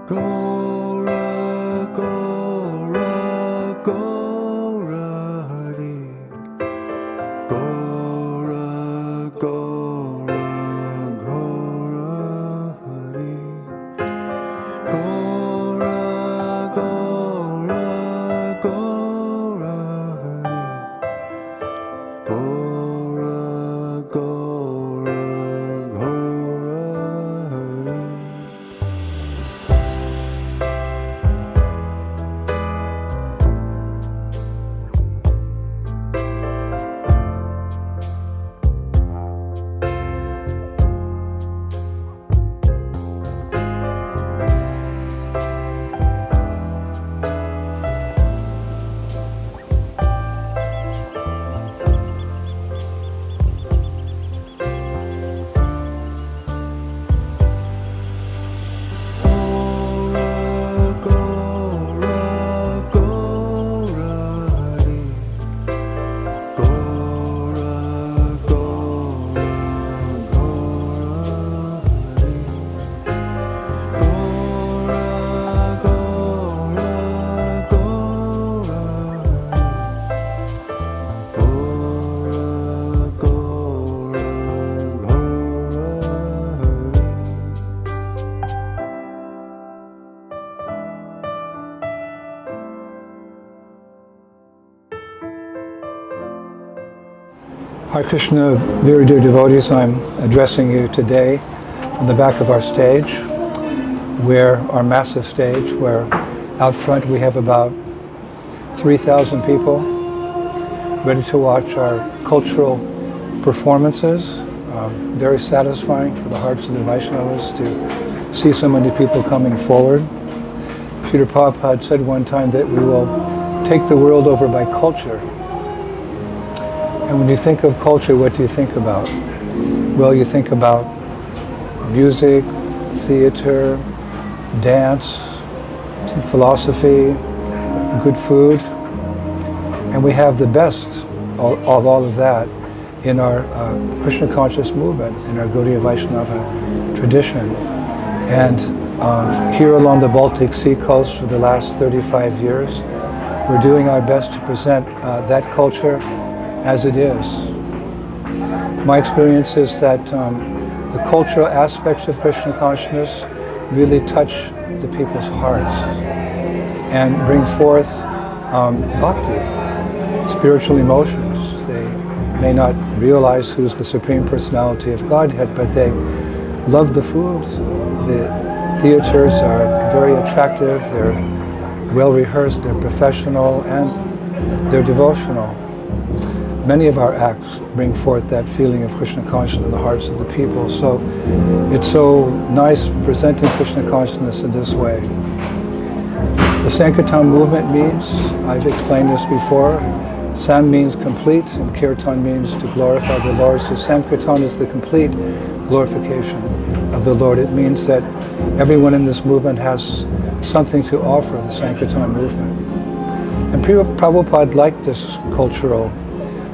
Gora, Gora, Gora Hari. Gora, Gora, Gora Hari. Gora, Gora, Gora Hari. Gora, Gora, Gora Hari. Hare Krishna, very dear devotees, I'm addressing you today from the back of our stage, our massive stage, where out front we have about 3,000 people ready to watch our cultural performances. Very satisfying for the hearts of the Vaishnavas to see so many people coming forward. Srila Prabhupada said one time that we will take the world over by culture. And when you think of culture, what do you think about? Well, you think about music, theater, dance, philosophy, good food. And we have the best of all of that in our Krishna conscious movement, in our Gaudiya Vaishnava tradition. And here along the Baltic Sea coast for the last 35 years, we're doing our best to present that culture as it is. My experience is that the cultural aspects of Krishna consciousness really touch the people's hearts and bring forth bhakti, spiritual emotions. They may not realize who's the Supreme Personality of Godhead, but they love the food. The theaters are very attractive, they're well rehearsed, they're professional, and they're devotional. Many of our acts bring forth that feeling of Krishna consciousness in the hearts of the people. So it's so nice presenting Krishna consciousness in this way. The Sankirtan movement means, I've explained this before, Sam means complete and Kirtan means to glorify the Lord. So Sankirtan is the complete glorification of the Lord. It means that everyone in this movement has something to offer the Sankirtan movement. And Prabhupada liked this cultural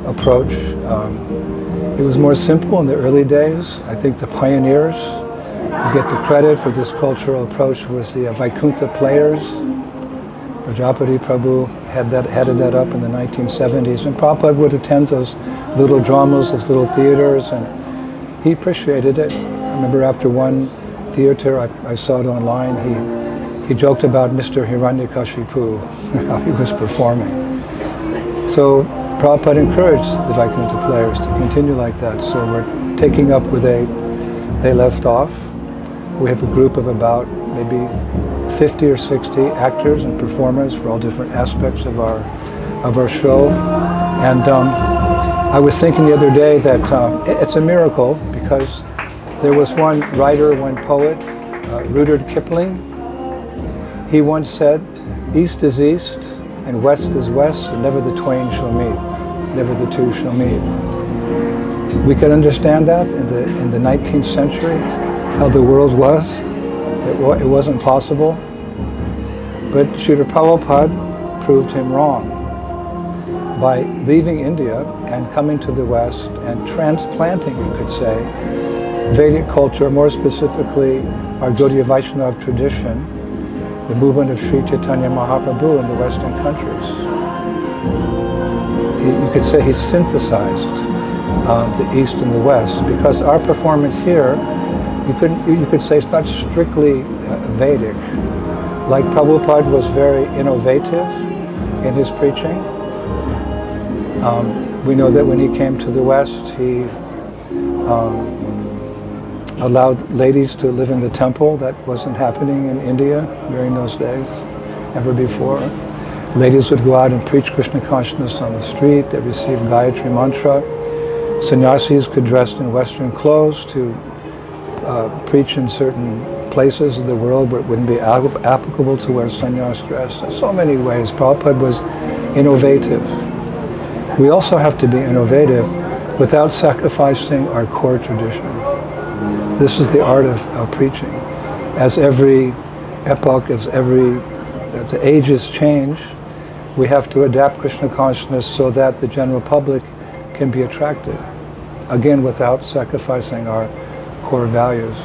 approach. It was more simple in the early days. I think the pioneers who get the credit for this cultural approach was the Vaikuntha players. Prajapati Prabhu headed that up in the 1970s, and Prabhupada would attend those little dramas, those little theaters, and he appreciated it. I remember after one theater, I saw it online, he joked about Mr. Hiranyakashipu, how he was performing. So Prabhupada encouraged the Vaikuntha players to continue like that. So we're taking up where they left off. We have a group of about maybe 50 or 60 actors and performers for all different aspects of our show. And I was thinking the other day that it's a miracle because there was one writer, one poet, Rudyard Kipling. He once said, "East is east and west is west, and never the twain shall meet, never the two shall meet." We can understand that in the 19th century, how the world was. It wasn't possible. But Srila Prabhupada proved him wrong by leaving India and coming to the West and transplanting, you could say, Vedic culture, more specifically our Gaudiya Vaishnava tradition, the movement of Sri Chaitanya Mahaprabhu in the Western countries. You could say he synthesized the East and the West, because our performance here, you could say it's not strictly Vedic. Like Prabhupada was very innovative in his preaching. We know that when he came to the West, he allowed ladies to live in the temple. That wasn't happening in India during those days, ever before. Ladies would go out and preach Krishna consciousness on the street. They received Gayatri Mantra. Sannyasis could dress in Western clothes to preach in certain places of the world where it wouldn't be applicable to wear sannyas dress. In so many ways, Prabhupada was innovative. We also have to be innovative without sacrificing our core tradition. This is the art of preaching. As every epoch, as the ages change, we have to adapt Krishna consciousness so that the general public can be attracted. Again, without sacrificing our core values.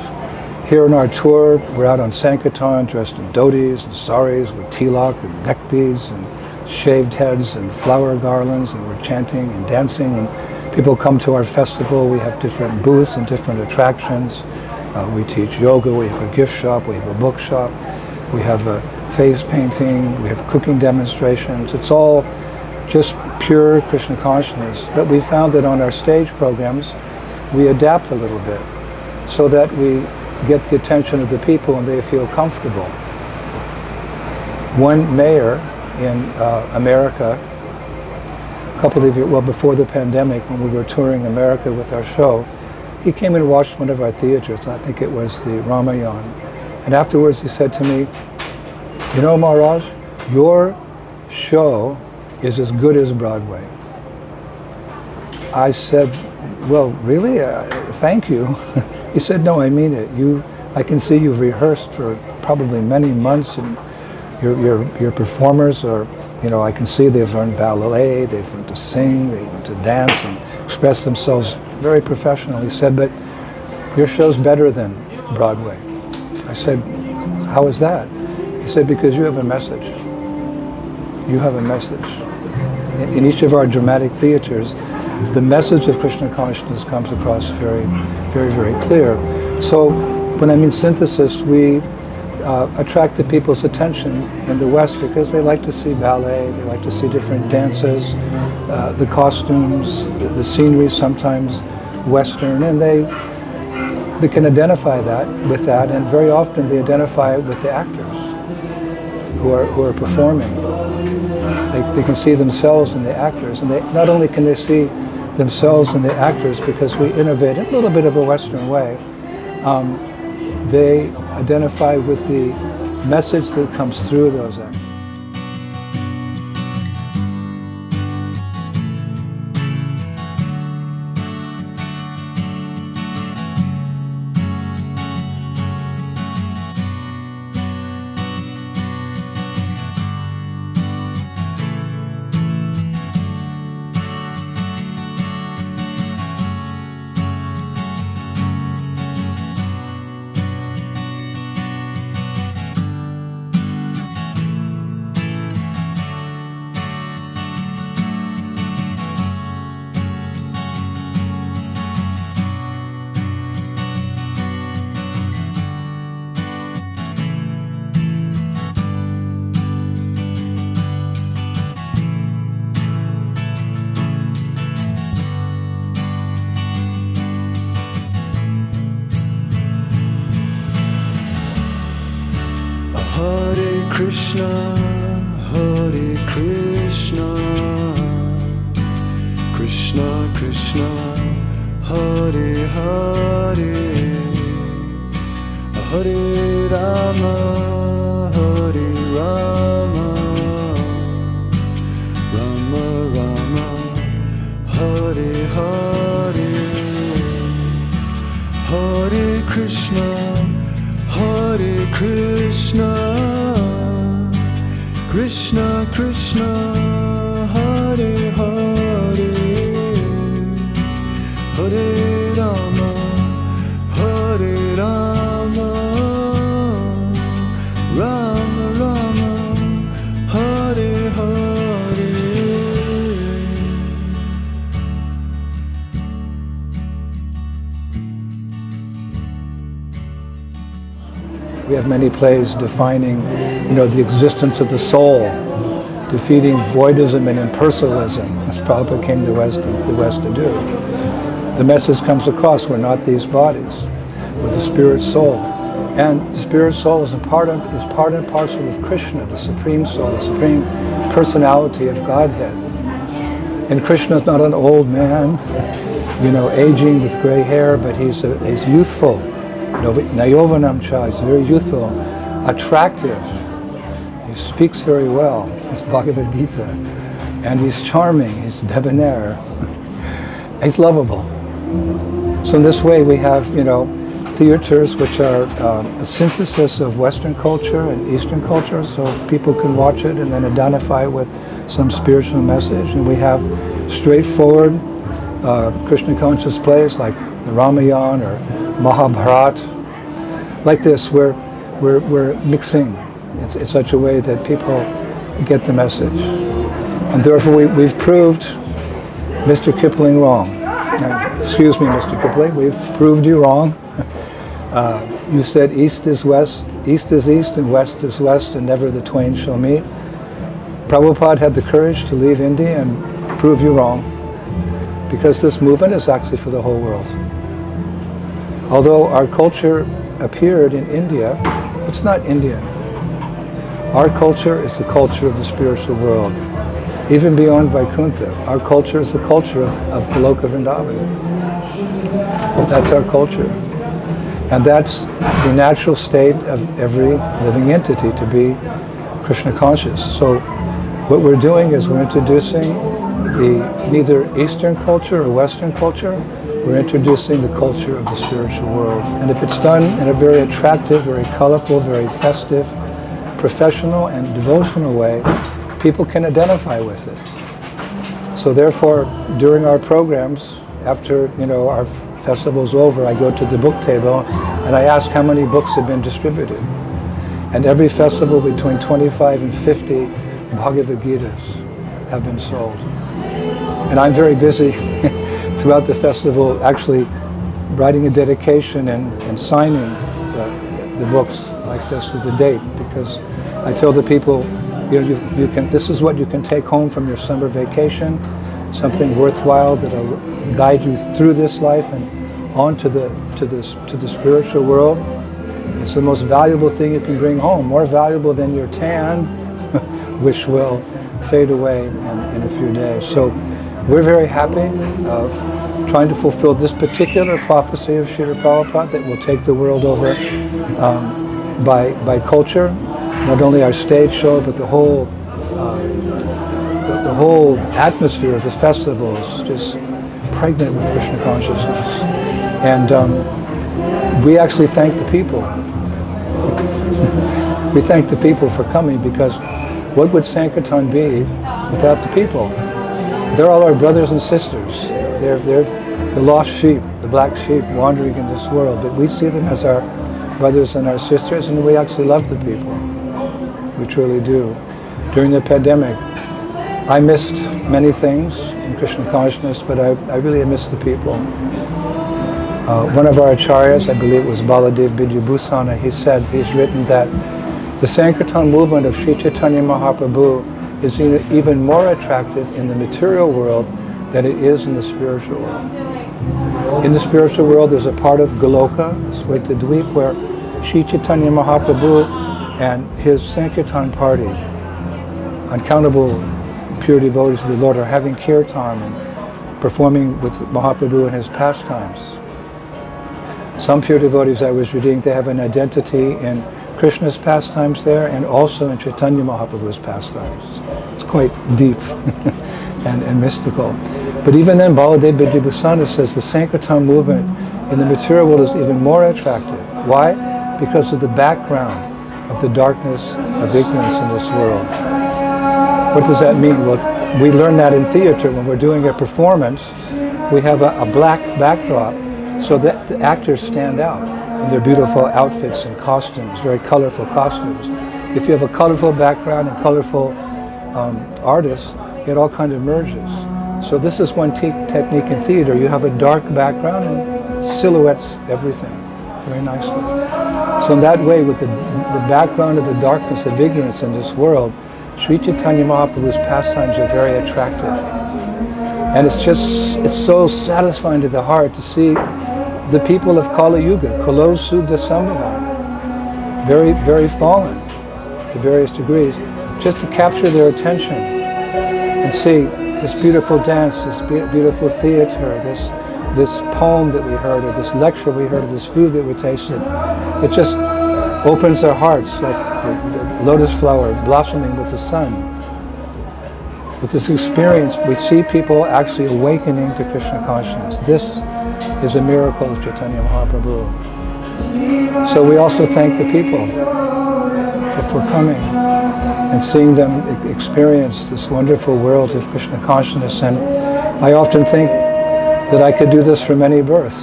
Here in our tour, we're out on Sankirtan dressed in dhotis and saris with tilak and neck beads and shaved heads and flower garlands, and we're chanting and dancing, and people come to our festival. We have different booths and different attractions. We teach yoga, we have a gift shop, we have a book shop, we have a face painting, we have cooking demonstrations. It's all just pure Krishna consciousness. But we found that on our stage programs, we adapt a little bit so that we get the attention of the people and they feel comfortable. One mayor in America, a couple of years, well, before the pandemic, when we were touring America with our show, he came and watched one of our theaters. I think it was the Ramayan. And afterwards he said to me, "You know, Maharaj, your show is as good as Broadway." I said, "Well, really? Thank you." He said, "No, I mean it. I can see you've rehearsed for probably many months, and your performers are, I can see they've learned ballet, they've learned to sing, they learned to dance and express themselves very professional." He said, "But your show's better than Broadway." I said, "How is that?" He said, "Because you have a message. You have a message. In each of our dramatic theaters, the message of Krishna consciousness comes across very, very, very clear." So when I mean synthesis, we attract the people's attention in the West because they like to see ballet, they like to see different dances, the costumes, the scenery, sometimes Western, and they can identify with that, and very often they identify with the actors who are performing. They can see themselves in the actors, and not only can they see themselves in the actors because we innovate in a little bit of a Western way, they identify with the message that comes through those actors. Hare Krishna, Krishna Krishna, Hare Hare, Hare Rama, Hare Rama, Rama Rama, Hare Hare, Hare Krishna, Krishna Krishna, Hare Hare, Hare Rama, Hare Rama, Rama We have many plays defining, the existence of the soul, defeating voidism and impersonalism, as Prabhupada came to the West to do. The message comes across, we're not these bodies, we're the spirit soul. And the spirit soul is part and parcel of Krishna, the supreme soul, the supreme personality of Godhead. And Krishna is not an old man, aging with gray hair, but he's youthful. Nayovanam cha, he's very youthful, attractive. He speaks very well. It's Bhagavad Gita. And he's charming, he's debonair. He's lovable. So in this way we have, theaters which are a synthesis of Western culture and Eastern culture, so people can watch it and then identify with some spiritual message. And we have straightforward Krishna conscious plays like the Ramayana or Mahabharata. Like this, we're mixing in such a way that people get the message. And therefore we've proved Mr. Kipling wrong. Excuse me, Mr. Kipling, we've proved you wrong. You said east is east and west is west, and never the twain shall meet. Prabhupada had the courage to leave India and prove you wrong, because this movement is actually for the whole world. Although our culture appeared in India, it's not Indian. Our culture is the culture of the spiritual world. Even beyond Vaikuntha, our culture is the culture of Goloka Vrindavan. That's our culture. And that's the natural state of every living entity, to be Krishna conscious. So what we're doing is we're introducing neither Eastern culture or Western culture, we're introducing the culture of the spiritual world. And if it's done in a very attractive, very colorful, very festive, professional and devotional way, people can identify with it. So therefore, during our programs, after our festival's over, I go to the book table and I ask how many books have been distributed. And every festival, between 25 and 50 Bhagavad Gitas have been sold. And I'm very busy throughout the festival actually writing a dedication and signing the books like this with the date, because I tell the people, you can. This is what you can take home from your summer vacation, something worthwhile that'll guide you through this life and on to the spiritual world. It's the most valuable thing you can bring home, more valuable than your tan, which will fade away in a few days. So we're very happy of trying to fulfill this particular prophecy of Srila Prabhupada that will take the world over by culture. Not only our stage show, but the whole atmosphere of the festival is just pregnant with Krishna consciousness. And we actually thank the people. We thank the people for coming, because what would Sankirtan be without the people? They're all our brothers and sisters. They're the lost sheep, the black sheep wandering in this world. But we see them as our brothers and our sisters, and we actually love the people. We truly do. During the pandemic, I missed many things in Krishna consciousness, but I really missed the people. One of our acharyas, I believe it was Baladev Vidyabhusana, he's written that the Sankirtan movement of Sri Chaitanya Mahaprabhu is even more attractive in the material world than it is in the spiritual world. In the spiritual world, there's a part of Goloka, Svetadweep, where Sri Chaitanya Mahaprabhu and his Sankirtan party, uncountable pure devotees of the Lord, are having kirtan and performing with Mahaprabhu in his pastimes. Some pure devotees I was reading, they have an identity in Krishna's pastimes there and also in Chaitanya Mahaprabhu's pastimes. It's quite deep and mystical. But even then, Baladev Vidyabhusana says the Sankirtan movement in the material world is even more attractive. Why? Because of the background of the darkness of ignorance in this world. What does that mean? Well, we learn that in theater. When we're doing a performance, we have a black backdrop so that the actors stand out in their beautiful outfits and costumes, very colorful costumes. If you have a colorful background and colorful artists, it all kind of merges. So this is one technique in theater. You have a dark background and silhouettes everything. very nicely. So in that way, with the background of the darkness of ignorance in this world, Sri Chaitanya Mahaprabhu's pastimes are very attractive. And it's so satisfying to the heart to see the people of Kali Yuga, Kalo Subdha Sambhavan, very, very fallen to various degrees, just to capture their attention and see this beautiful dance, this beautiful theater, this poem that we heard, or this lecture we heard, or this food that we tasted. It just opens their hearts like the lotus flower blossoming with the sun. With this experience, we see people actually awakening to Krishna consciousness. This is a miracle of Chaitanya Mahaprabhu. So we also thank the people for coming and seeing them experience this wonderful world of Krishna consciousness. And I often think that I could do this for many births,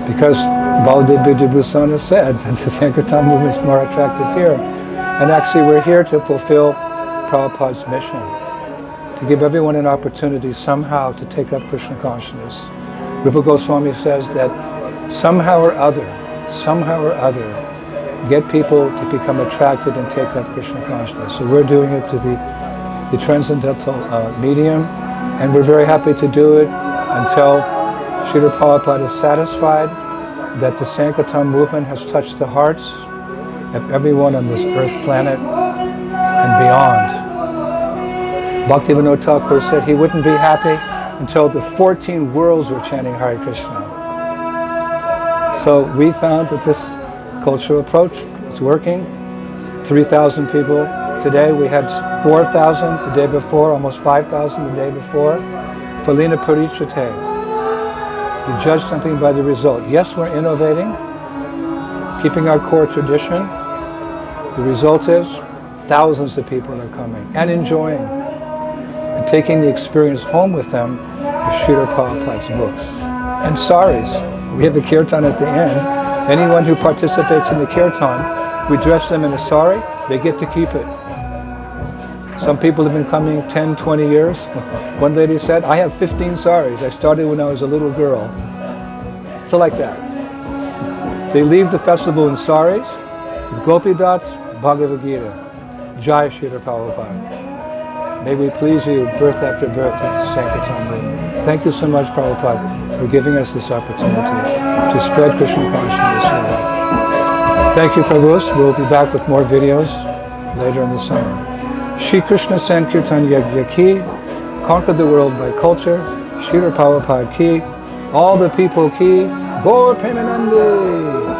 because Baldev Bhusana said that the Sankirtan movement is more attractive here. And actually we're here to fulfill Prabhupada's mission, to give everyone an opportunity somehow to take up Krishna consciousness. Rupa Goswami says that somehow or other, get people to become attracted and take up Krishna consciousness. So we're doing it through the transcendental medium, and we're very happy to do it until Srila Prabhupada is satisfied that the Sankirtan movement has touched the hearts of everyone on this earth planet and beyond. Bhaktivinoda Thakur said he wouldn't be happy until the 14 worlds were chanting Hare Krishna. So we found that this cultural approach is working. 3,000 people today. We had 4,000 the day before, almost 5,000 the day before. Falina Parichate. We judge something by the result. Yes, we're innovating, keeping our core tradition. The result is thousands of people are coming and enjoying and taking the experience home with them with Srila Prabhupada's books. And saris. We have a kirtan at the end. Anyone who participates in the kirtan, we dress them in a sari, they get to keep it. Some people have been coming 10, 20 years. One lady said, I have 15 saris. I started when I was a little girl. So like that. They leave the festival in saris, with gopi dots, Bhagavad Gita. Jai Srila Prabhupada. May we please you birth after birth with the Sankirtan movement. Thank you so much, Prabhupada, for giving us this opportunity to spread Krishna consciousness. Thank you, Prabhus. We'll be back with more videos later in the summer. Shri Krishna Sankirtan Yajna Ki, conquer the world by culture. Srila Prabhupada Ki, all the people Ki, Gaur Premanandi.